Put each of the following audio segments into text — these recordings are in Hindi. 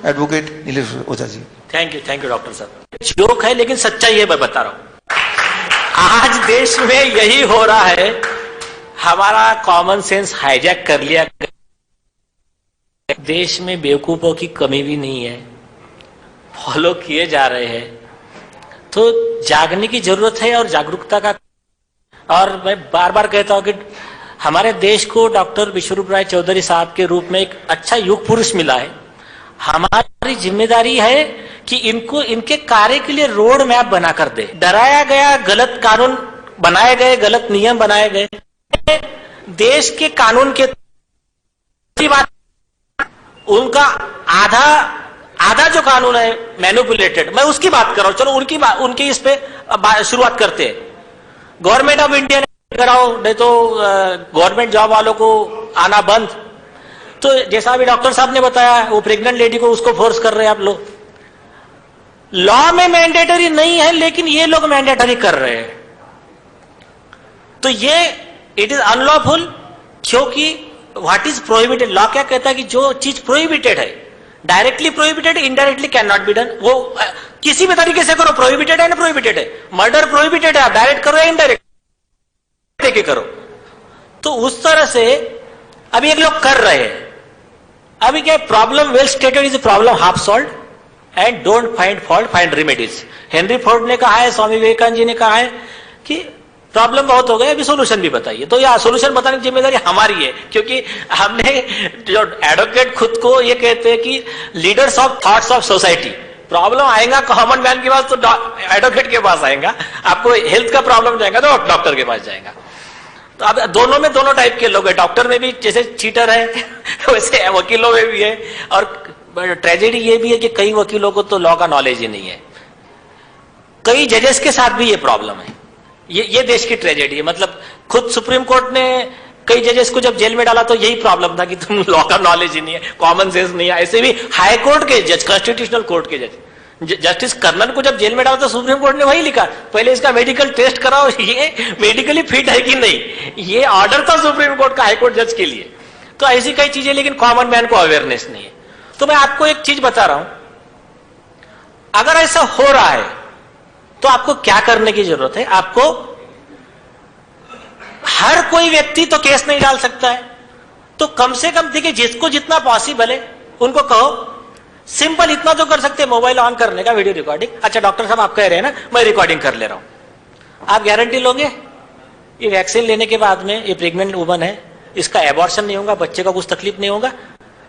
Advocate Nilesh Ojha ji. Thank you doctor साहब। जोक है लेकिन सच्चाई है, मैं बता रहा हूं। आज देश में यही हो रहा है, हमारा कॉमन सेंस हाईजैक कर लिया। देश में बेवकूफों की कमी भी नहीं है, फॉलो किए जा रहे हैं। तो जागने की जरूरत है और जागरूकता का, और मैं बार बार कहता हूं कि हमारे देश को डॉक्टर विश्वरूप राय चौधरी साहब के रूप में एक अच्छा युग पुरुष मिला है। हमारी जिम्मेदारी है कि इनको इनके कार्य के लिए रोड मैप बनाकर दे। डराया गया, गलत कानून बनाए गए, गलत नियम बनाए गए, देश के कानून के बात, उनका आधा जो कानून है मैनिपुलेटेड, मैं उसकी बात कर रहा हूं। चलो उनकी इस पे शुरुआत करते हैं। गवर्नमेंट ऑफ इंडिया ने कराओ, नहीं तो गवर्नमेंट जॉब वालों को आना बंद। तो जैसा अभी डॉक्टर साहब ने बताया, वो प्रेग्नेंट लेडी को उसको फोर्स कर रहे हैं आप लोग। लॉ में मैंडेटरी नहीं है, लेकिन ये लोग मैंडेटरी कर रहे हैं। तो ये इट इज अनलॉफुल, क्योंकि व्हाट इज प्रोहिबिटेड, लॉ क्या कहता है कि जो चीज प्रोहिबिटेड है, directly prohibited, indirectly can not be done. वो किसी भी तरीके से करो, प्रोहिबिटेड है ना, प्रोहिबिटेड है। मर्डर प्रोहिबिटेड है, आप डायरेक्ट करो या इनडायरेक्ट देके करो। तो उस तरह से अभी एक लोग कर रहे हैं। अभी क्या problem well stated is problem half solve and don't find fault, find remedies. Henry Ford ने कहा है, स्वामी विवेकानंद जी ने कहा है कि प्रॉब्लम बहुत हो गया, अभी सोल्यूशन भी बताइए। तो यह सोल्यूशन बताने की जिम्मेदारी हमारी है, क्योंकि हमने जो एडवोकेट खुद को ये कहते हैं कि leaders of thoughts of society. Problem आएगा कॉमन मैन के पास तो एडवोकेट के पास आएगा, आपको हेल्थ का प्रॉब्लम जाएगा तो डॉक्टर के पास जाएगा। तो अब दोनों में दोनों टाइप के लोग हैं। डॉक्टर में भी जैसे चीटर है वैसे वकीलों में भी है। और ट्रेजेडी ये भी है कि कई वकीलों को तो लॉ का नॉलेज ही नहीं है। कई जजेस के साथ भी ये प्रॉब्लम है। ये देश की ट्रेजेडी है। मतलब खुद सुप्रीम कोर्ट ने कई जजेस को जब जेल में डाला तो यही प्रॉब्लम था कि तुम लॉ का नॉलेज ही नहीं है, कॉमन सेंस नहीं है। ऐसे भी हाई कोर्ट के जज, कॉन्स्टिट्यूशनल कोर्ट के जज, जस्टिस कर्नल को जब जेल में डाला तो सुप्रीम कोर्ट ने वही लिखा, पहले इसका मेडिकल टेस्ट कराओ, ये मेडिकली फिट है कि नहीं। ये ऑर्डर था सुप्रीम कोर्ट का हाई कोर्ट जज के लिए। तो ऐसी कई चीजें, लेकिन कॉमन मैन को अवेयरनेस नहीं है। तो मैं आपको एक चीज बता रहा हूं, अगर ऐसा हो रहा है तो आपको क्या करने की जरूरत है। आपको, हर कोई व्यक्ति तो केस नहीं डाल सकता है, तो कम से कम देखिए जिसको जितना पॉसिबल है उनको कहो। सिंपल इतना तो कर सकते हैं, मोबाइल ऑन करने का, वीडियो रिकॉर्डिंग। अच्छा डॉक्टर साहब आप कह रहे हैं ना, मैं रिकॉर्डिंग कर ले रहा हूं, आप गारंटी लोगे ये वैक्सीन लेने के बाद में ये प्रेग्नेंट वुमन है, इसका एबॉर्शन नहीं होगा, बच्चे का कुछ तकलीफ नहीं होगा?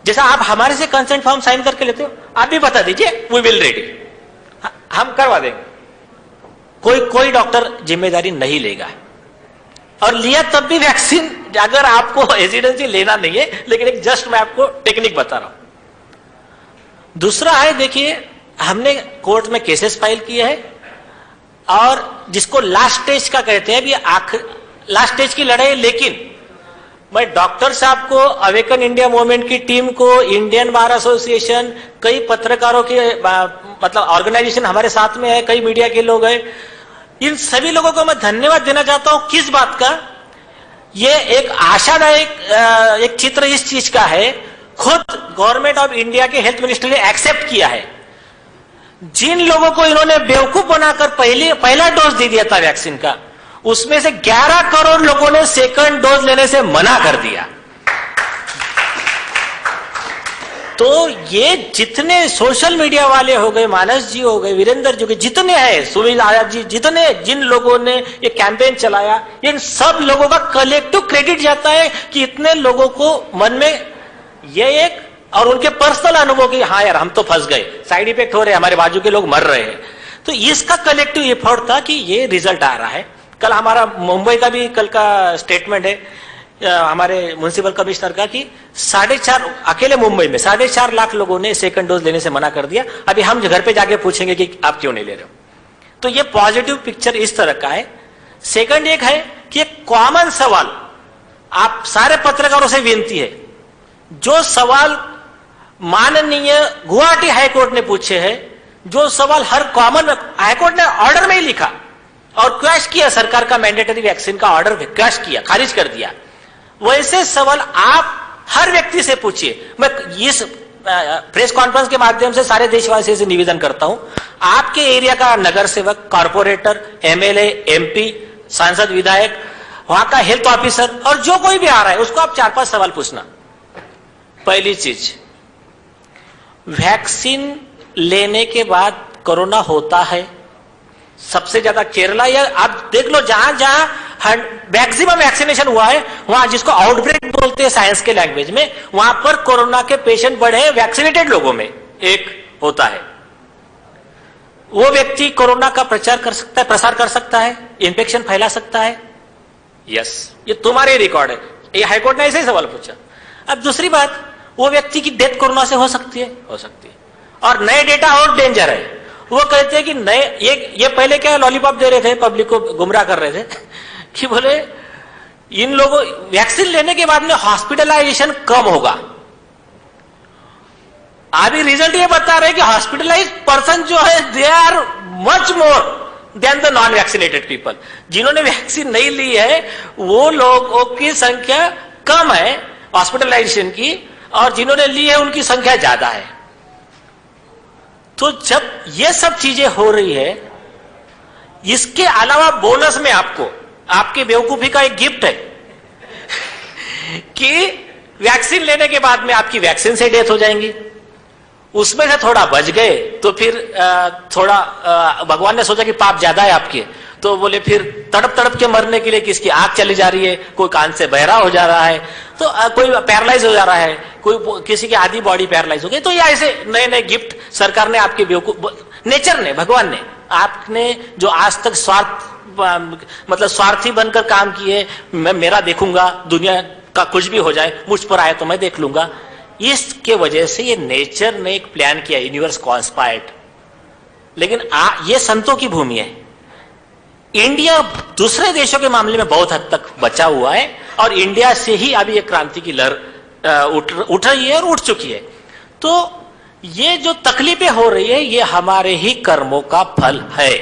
जैसा आप हमारे से कंसेंट फॉर्म साइन करके लेते हो, आप भी बता दीजिए, वी विल रेडी, हम करवा देंगे। कोई डॉक्टर जिम्मेदारी नहीं लेगा। और लिया तब भी वैक्सीन, अगर आपको हेजिटेंसी लेना नहीं है, लेकिन एक जस्ट मैं आपको टेक्निक बता रहा हूं। दूसरा है, देखिए हमने कोर्ट में केसेस फाइल किए हैं, और जिसको लास्ट स्टेज का कहते हैं, भी लास्ट स्टेज की लड़ाई। लेकिन मैं डॉक्टर साहब को, अवेकन इंडिया मूवमेंट की टीम को, इंडियन बार एसोसिएशन, कई पत्रकारों के मतलब ऑर्गेनाइजेशन हमारे साथ में है, कई मीडिया के लोग हैं, इन सभी लोगों को मैं धन्यवाद देना चाहता हूं। किस बात का? ये एक आशादायक एक चित्र इस चीज का है, खुद गवर्नमेंट ऑफ इंडिया के हेल्थ मिनिस्टर ने एक्सेप्ट किया है। जिन लोगों को इन्होंने बेवकूफ बनाकर पहला डोज दे दिया था वैक्सीन का, उसमें से 11 करोड़ लोगों ने सेकंड डोज लेने से मना कर दिया। तो ये जितने सोशल मीडिया वाले हो गए, मानस जी हो गए, वीरेंद्र जी, जितने हैं, सुनील आयात जी, जिन लोगों ने ये कैंपेन चलाया, इन सब लोगों का कलेक्टिव क्रेडिट जाता है कि इतने लोगों को मन में ये एक, और उनके पर्सनल अनुभव की, हाँ यार हम तो फंस गए, साइड इफेक्ट हो रहे हैं, हमारे बाजू के लोग मर रहे हैं। तो इसका कलेक्टिव एफर्ट था कि ये रिजल्ट आ रहा है। कल हमारा मुंबई का भी कल का स्टेटमेंट है हमारे म्युनिसिपल कमिश्नर का कि 4.5 अकेले मुंबई में 4.5 लाख लोगों ने सेकंड डोज लेने से मना कर दिया। अभी हम घर पे जाके पूछेंगे कि आप क्यों नहीं ले रहे हो। तो ये पॉजिटिव पिक्चर इस तरह का है। सेकंड एक है कि एक कॉमन सवाल आप सारे पत्रकारों से विनती है, जो सवाल माननीय गुवाहाटी हाईकोर्ट ने पूछे हैं, जो सवाल हर कॉमन, हाईकोर्ट ने ऑर्डर में ही लिखा और क्वैश किया, सरकार का मैंडेटरी वैक्सीन का ऑर्डर क्वैश किया, खारिज कर दिया, वैसे सवाल आप हर व्यक्ति से पूछिए। मैं इस प्रेस कॉन्फ्रेंस के माध्यम से सारे देशवासियों से निवेदन करता हूं, आपके एरिया का नगर सेवक, कॉर्पोरेटर, एमएलए, एमपी, सांसद, विधायक, वहां का हेल्थ ऑफिसर और जो कोई भी आ रहा है उसको आप 4-5 सवाल पूछना। पहली चीज, वैक्सीन लेने के बाद कोरोना होता है? सबसे ज्यादा केरला, या आप देख लो जहां जहां मैक्सिमम वैक्सीनेशन हुआ है वहां, जिसको आउटब्रेक बोलते हैं साइंस के लैंग्वेज में, वहां पर कोरोना के पेशेंट बढ़े वैक्सीनेटेड लोगों में। एक होता है, वो व्यक्ति कोरोना का प्रचार कर सकता है, प्रसार कर सकता है, इंफेक्शन फैला सकता है। यस, ये तुम्हारे रिकॉर्ड है, ये हाईकोर्ट ने ऐसे ही सवाल पूछा। अब दूसरी बात, वो व्यक्ति की डेथ कोरोना से हो सकती है, हो सकती है। और नए डेटा और डेंजर है, वो कहते हैं कि नए ये पहले क्या लॉलीपॉप दे रहे थे, पब्लिक को गुमराह कर रहे थे कि बोले इन लोगों वैक्सीन लेने के बाद में हॉस्पिटलाइजेशन कम होगा। अभी रिजल्ट ये बता रहे हैं कि हॉस्पिटलाइज पर्सन जो है they are much more than the non vaccinated people. जिन्होंने वैक्सीन नहीं ली है वो लोगों की संख्या कम है हॉस्पिटलाइजेशन की, और जिन्होंने ली है उनकी संख्या ज्यादा है। तो जब ये सब चीजें हो रही है, इसके अलावा बोनस में आपको आपकी बेवकूफी का एक गिफ्ट है कि वैक्सीन लेने के बाद में आपकी वैक्सीन से डेथ हो जाएंगी, उसमें से थोड़ा बच गए तो फिर थोड़ा भगवान ने सोचा कि पाप ज्यादा है आपके, तो बोले फिर तड़प तड़प के मरने के लिए किसकी आंख चली जा रही है, कोई कान से बहरा हो जा रहा है, तो कोई पैरालाइज हो जा रहा है, कोई किसी की आधी बॉडी पैरालाइज हो गई। तो ये ऐसे नए नए गिफ्ट सरकार ने आपके बेवकूफ, नेचर ने, भगवान ने, आपने जो आज तक मतलब स्वार्थी बनकर काम किए, मैं मेरा देखूंगा, दुनिया का कुछ भी हो जाए, मुझ पर आए तो मैं देख लूंगा, इसके वजह से ये नेचर ने एक प्लान किया, यूनिवर्स कॉन्स्पायर्ड। लेकिन ये संतों की भूमि है। इंडिया दूसरे देशों के मामले में बहुत हद तक बचा हुआ है, और इंडिया से ही अभी एक क्रांति की लहर उठ रही है और उठ चुकी है। तो ये जो तकलीफें हो रही है ये हमारे ही कर्मों का फल है।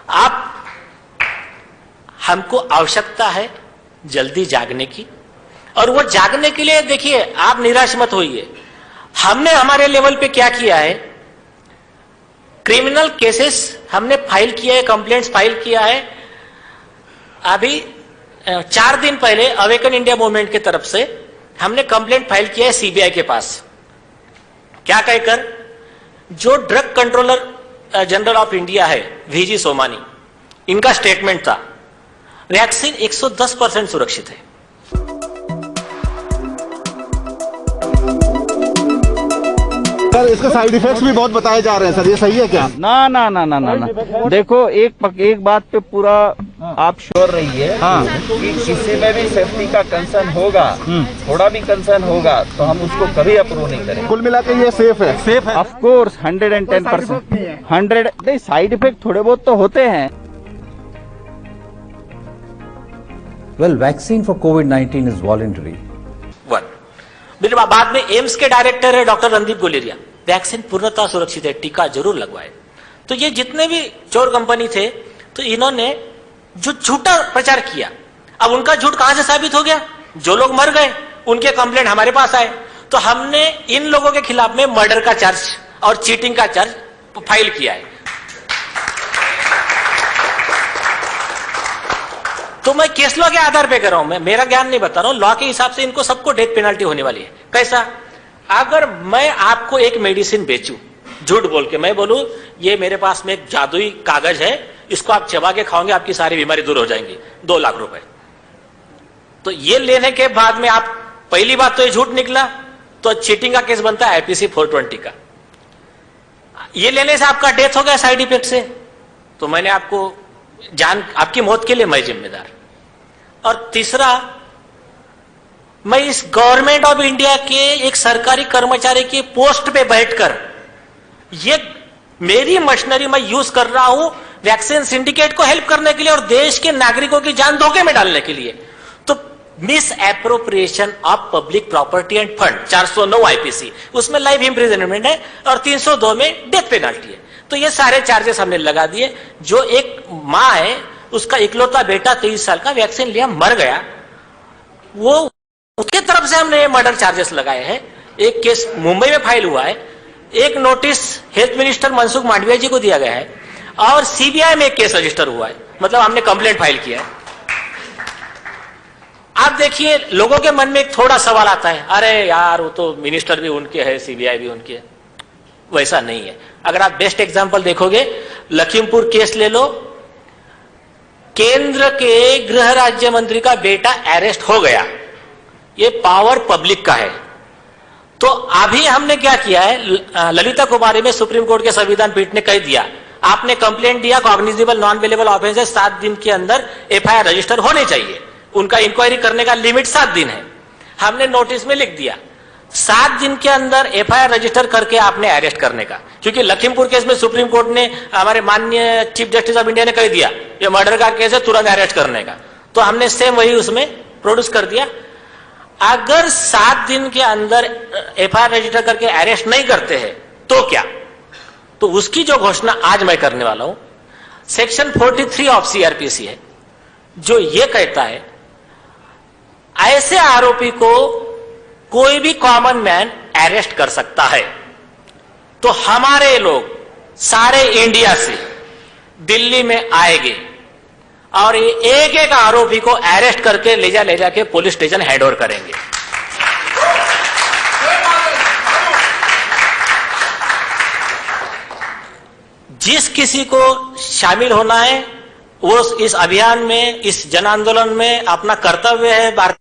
आप हमको आवश्यकता है जल्दी जागने की, और वो जागने के लिए देखिए आप निराश मत होइए। हमने हमारे लेवल पे क्या किया है, क्रिमिनल केसेस हमने फाइल किया है, कंप्लेंट्स फाइल किया है। अभी 4 दिन पहले अवेकन इंडिया मूवमेंट की तरफ से हमने कंप्लेंट फाइल किया है सीबीआई के पास। क्या कहकर, जो drug controller general of India है वीजी सोमानी, इनका स्टेटमेंट था वैक्सीन 110% सुरक्षित है। सर इसके साइड इफेक्ट्स भी बहुत बताए जा रहे हैं सर, ये सही है क्या? ना ना ना ना ना ना देखो, एक बात पे पूरा आप श्योर रहिए, हाँ, कि किसी में भी सेफ्टी का कंसर्न होगा, थोड़ा भी कंसर्न होगा तो हम उसको कभी अप्रूव नहीं करेंगे। कुल मिला के ये सेफ है? सेफ है, ऑफ कोर्स 110%। 100 नहीं, साइड इफेक्ट थोड़े बहुत तो होते हैं। Well, vaccine for COVID-19 is voluntary. मेरे बाद में एम्स के डायरेक्टर है डॉक्टर रणदीप गुलेरिया, वैक्सीन पूर्णतः सुरक्षित है, टीका जरूर लगवाए। तो ये जितने भी चोर कंपनी थे, तो इन्होंने जो झूठा प्रचार किया, अब उनका झूठ कहां से साबित हो गया, जो लोग मर गए उनके कंप्लेंट हमारे पास आए, तो हमने इन लोगों के खिलाफ में मर्डर का चार्ज और चीटिंग का चार्ज फाइल किया है। तो मैं केस लॉ के आधार पे कर रहा हूं, मैं मेरा ज्ञान नहीं बता रहा हूं, लॉ के हिसाब से इनको सबको डेथ पेनल्टी होने वाली है। कैसा, अगर मैं आपको एक मेडिसिन बेचूं झूठ बोल के, मैं बोलूं ये मेरे पास में एक जादुई कागज है, इसको आप चबा के खाओगे आपकी सारी बीमारी दूर हो जाएंगी, 2 लाख रुपए, तो ये लेने के बाद में आप, पहली बात तो ये झूठ निकला, तो चीटिंग का केस बनता है आईपीसी 420 का। ये लेने से आपका डेथ हो गया साइड इफेक्ट से, तो मैंने आपको आपकी मौत के लिए मैं जिम्मेदार। और तीसरा, मैं इस गवर्नमेंट ऑफ इंडिया के एक सरकारी कर्मचारी की पोस्ट पे बैठकर ये मेरी मशीनरी मैं यूज कर रहा हूं वैक्सीन सिंडिकेट को हेल्प करने के लिए और देश के नागरिकों की जान धोखे में डालने के लिए। तो miss appropriation of public property end fund 409 IPC, उसमें लाइफ इंप्रिजनमेंट है, और 302 में डेथ पेनल्टी है। तो ये सारे चार्जेस हमने लगा दिए। जो एक मां है, उसका इकलौता बेटा 23 साल का वैक्सीन लिया मर गया, वो उसके तरफ से हमने मर्डर चार्जेस लगाए हैं। एक केस मुंबई में फाइल हुआ है, एक notice health minister Mansukh Mandaviya ji को दिया गया है, और सीबीआई में एक केस रजिस्टर हुआ है, मतलब हमने कंप्लेंट फाइल किया है। आप देखिए लोगों के मन में एक थोड़ा सवाल आता है, अरे यार वो तो मिनिस्टर भी उनके है, सीबीआई भी उनके है। वैसा नहीं है। अगर आप बेस्ट एग्जांपल देखोगे, लखीमपुर केस ले लो, केंद्र के गृह राज्य मंत्री का बेटा अरेस्ट हो गया, ये पावर पब्लिक का है। तो अभी हमने क्या किया है, ललिता कुमारी में सुप्रीम कोर्ट के संविधान पीठ ने कह दिया, आपने कंप्लेंट दिया, कॉग्निजेबल नॉन अवेलेबल ऑफेंस है, 7 दिन के अंदर एफआईआर रजिस्टर होने चाहिए। उनका इंक्वायरी करने का लिमिट 7 दिन है। हमने नोटिस में लिख दिया 7 दिन के अंदर एफआईआर रजिस्टर करके आपने अरेस्ट करने का, क्योंकि लखीमपुर केस में सुप्रीम कोर्ट ने, हमारे माननीय चीफ जस्टिस ऑफ इंडिया ने कह दिया ये मर्डर का केस है, तुरंत अरेस्ट करने का। तो हमने सेम वही उसमें प्रोड्यूस कर दिया। अगर 7 दिन के अंदर एफआईआर रजिस्टर करके अरेस्ट नहीं करते हैं तो क्या, तो उसकी जो घोषणा आज मैं करने वाला हूं, सेक्शन 43 ऑफ सीआरपीसी है, जो ये कहता है ऐसे आरोपी को कोई भी कॉमन मैन अरेस्ट कर सकता है। तो हमारे लोग सारे इंडिया से दिल्ली में आएंगे और ये एक एक आरोपी को अरेस्ट करके ले जा के पुलिस स्टेशन हैंडओवर करेंगे। जिस किसी को शामिल होना है वो इस अभियान में, इस जन आंदोलन में अपना कर्तव्य है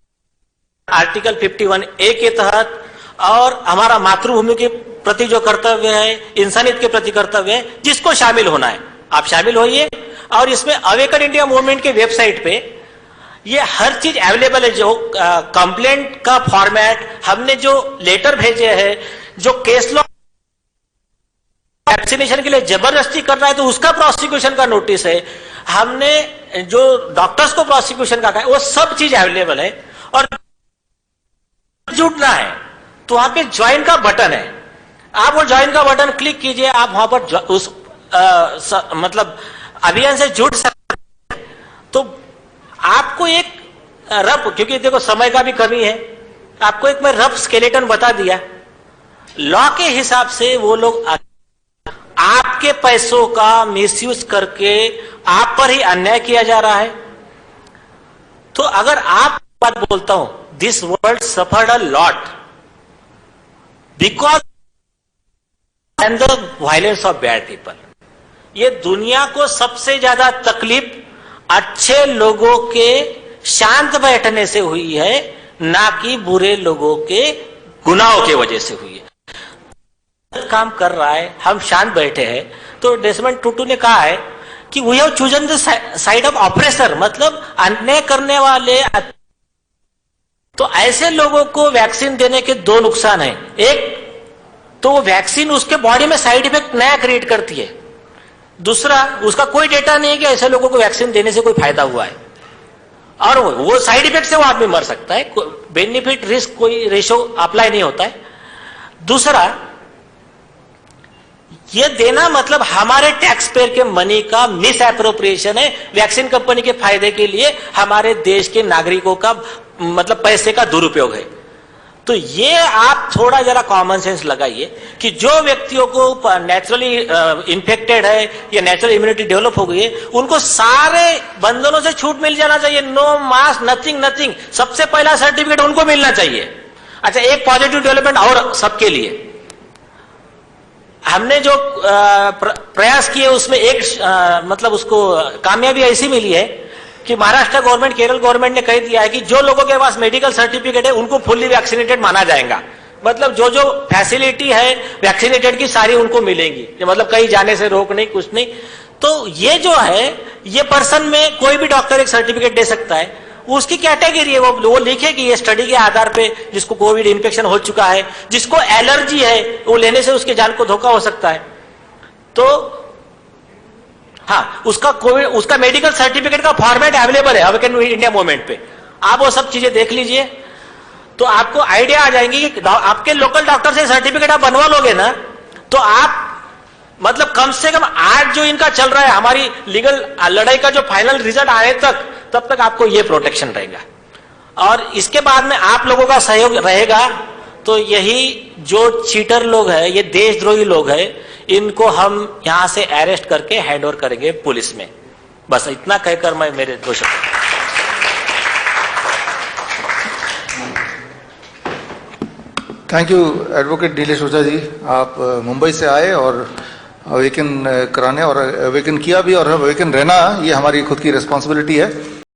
आर्टिकल 51A के तहत, और हमारा मातृभूमि के प्रति जो कर्तव्य है, इंसानियत के प्रति कर्तव्य है, जिसको शामिल होना है आप शामिल होइए। और इसमें अवेकन इंडिया मूवमेंट के वेबसाइट पे ये हर चीज अवेलेबल है, जो कंप्लेंट का फॉर्मेट, हमने जो लेटर भेजे हैं, जो केस लॉ वैक्सीनेशन के लिए जबरदस्ती कर रहा है तो उसका प्रोसिक्यूशन का नोटिस है, हमने जो डॉक्टर्स को प्रोसिक्यूशन का है, वो सब चीज अवेलेबल है। और जुड़ना है तो वहां पे ज्वाइन का बटन है, आप वो ज्वाइन का बटन क्लिक कीजिए, आप वहां पर उस मतलब अभियान से जुड़ सकते हैं। तो आपको एक रफ, क्योंकि देखो समय का भी कमी है, आपको एक मैं रफ स्केलेटन बता दिया। लॉ के हिसाब से वो लोग आपके पैसों का मिसयूज करके आप पर ही अन्याय किया जा रहा है। तो अगर आप बात बोलता हूं, this world suffered a lot because and the violence of bad people. ये दुनिया को सबसे ज्यादा तकलीफ अच्छे लोगों के शांत बैठने से हुई है, ना कि बुरे लोगों के गुनाहों की वजह से हुई है। काम कर रहा है, हम शांत बैठे हैं। तो डेसमंड टुटू ने कहा है कि we have chosen the side of oppressor, मतलब अन्याय करने वाले। तो ऐसे लोगों को वैक्सीन देने के 2 नुकसान है। एक तो वो वैक्सीन उसके बॉडी में साइड इफेक्ट नया क्रिएट करती है, दूसरा उसका कोई डेटा नहीं है कि ऐसे लोगों को वैक्सीन देने से कोई फायदा हुआ है, और वो साइड इफेक्ट से वो आदमी मर सकता है। बेनिफिट रिस्क कोई रेशो अप्लाई नहीं होता है। दूसरा, ये देना मतलब हमारे टैक्स पेयर के मनी का मिस एप्रोप्रिएशन है, वैक्सीन कंपनी के फायदे के लिए हमारे देश के नागरिकों का मतलब पैसे का दुरुपयोग है। तो ये आप थोड़ा जरा कॉमन सेंस लगाइए कि जो व्यक्तियों को नेचुरली इन्फेक्टेड है या नेचुरल इम्यूनिटी डेवलप हो गई है, उनको सारे बंधनों से छूट मिल जाना चाहिए। No mask, nothing. सबसे पहला सर्टिफिकेट उनको मिलना चाहिए। अच्छा, एक पॉजिटिव डेवलपमेंट और सबके लिए हमने जो प्रयास किए उसमें एक मतलब उसको कामयाबी ऐसी मिली है कि महाराष्ट्र गवर्नमेंट, केरल गवर्नमेंट ने कह दिया है कि जो लोगों के पास मेडिकल सर्टिफिकेट है उनको फुल्ली वैक्सीनेटेड माना जाएगा। मतलब जो जो फैसिलिटी है वैक्सीनेटेड की सारी उनको मिलेंगी, मतलब कहीं जाने से रोक नहीं, कुछ नहीं। तो ये जो है, ये पर्सन में कोई भी डॉक्टर एक सर्टिफिकेट दे सकता है, उसकी कैटेगरी है, वो लिखेगी ये स्टडी के आधार पे जिसको कोविड इन्फेक्शन हो चुका है, जिसको एलर्जी है, वो लेने से उसके जान को धोखा हो सकता है। तो हाँ, उसका मेडिकल सर्टिफिकेट का फॉर्मेट अवेलेबल है अवेकन इंडिया मूवमेंट पे, आप वो सब चीजें देख लीजिए तो आपको आइडिया आ जाएंगी कि आपके लोकल डॉक्टर से सर्टिफिकेट आप बनवा लोगे ना, तो आप मतलब कम से कम आज जो इनका चल रहा है हमारी लीगल लड़ाई का जो फाइनल रिजल्ट आने तक, तब तक आपको ये प्रोटेक्शन रहेगा। और इसके बाद में आप लोगों का सहयोग रहेगा तो यही जो चीटर लोग हैं, ये देशद्रोही लोग हैं, इनको हम यहां से अरेस्ट करके हैंड ओवर करेंगे पुलिस में। बस इतना कहकर मैं मेरे 2 शब्द। Thank you advocate Nilesh Ojha जी। आप मुंबई से आए और अवेकन कराने और अवेकन किया भी, और अवेकन रहना ये हमारी खुद की रिस्पॉन्सिबिलिटी है।